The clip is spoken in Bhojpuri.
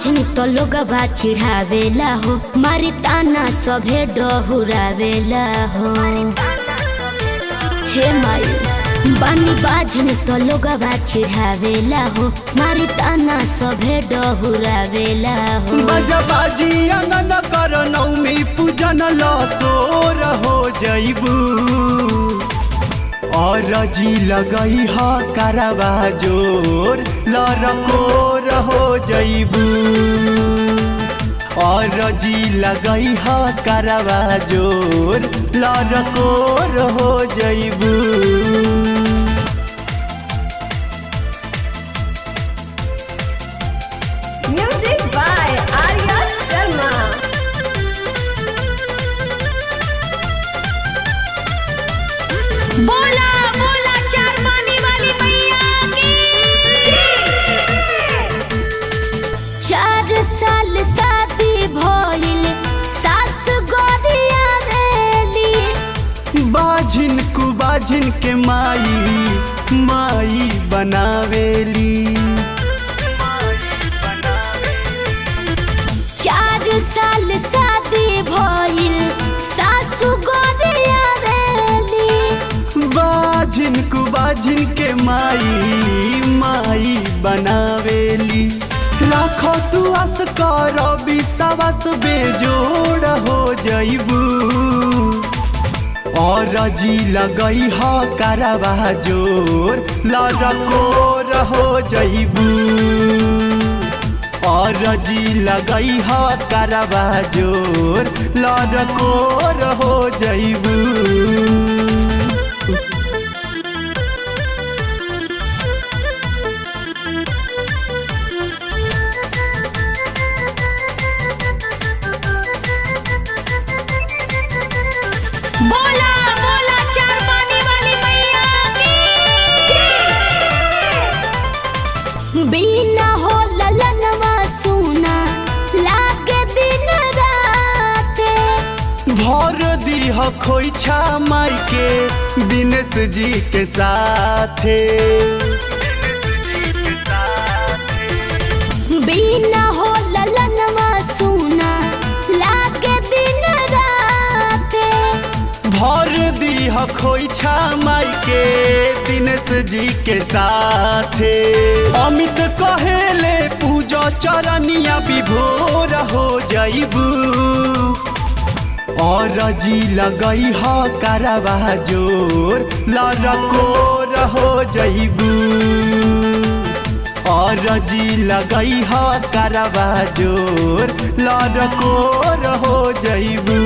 बाजनी तो लोगवा चिढ़ावेला हो, मारी ताना सभे डहुरावेला हो। हे माई बानी बाजनी तो लोगवा चिढ़ावेला हो, मारी ताना सभे डहुरावेला हो। बाजी अंगन कर नौमी पूजन लसोर हो जइबू, और जी लगई ह करवा जोर लरकोर हो जइबू, और जी लगई ह करवा जोर लरकोर हो जइबू। Music by Arya Sharma. बोला बोला चार पानी वाली मैया की। 4 साल शादी भइल सास गोरिया रेली, बाझिन कुबाझिन के माई बनावेली। 4 साल शादी भइल सासु गोरिया रेली, बाझिन कुबाझिन के माई बनावेली। राखो तू आस कर विश्वास बेजोड़ हो जइबू, और जी लगई ह करवा जोर लरकोर हो जइबू, और जी लगई ह करवा जोर लरकोर हो जइबू। बोला बोला चार पानी वाली मैया की। बिना हो ललनवा सुना लागे दिन रात, भर दीह खोइछा माई के दिनेश जी के साथे। बिना हो ललनवा सुना लागे दिन रात, भर दीह खोइछा माई के दिनेश जी के साथे। अमित कहेले पूजा चरनिया विभोर हो जइबू, और जी लगई ह करवा जोर लरकोर हो जइबू, और जी लगई ह करवा जोर लरकोर हो जइबू।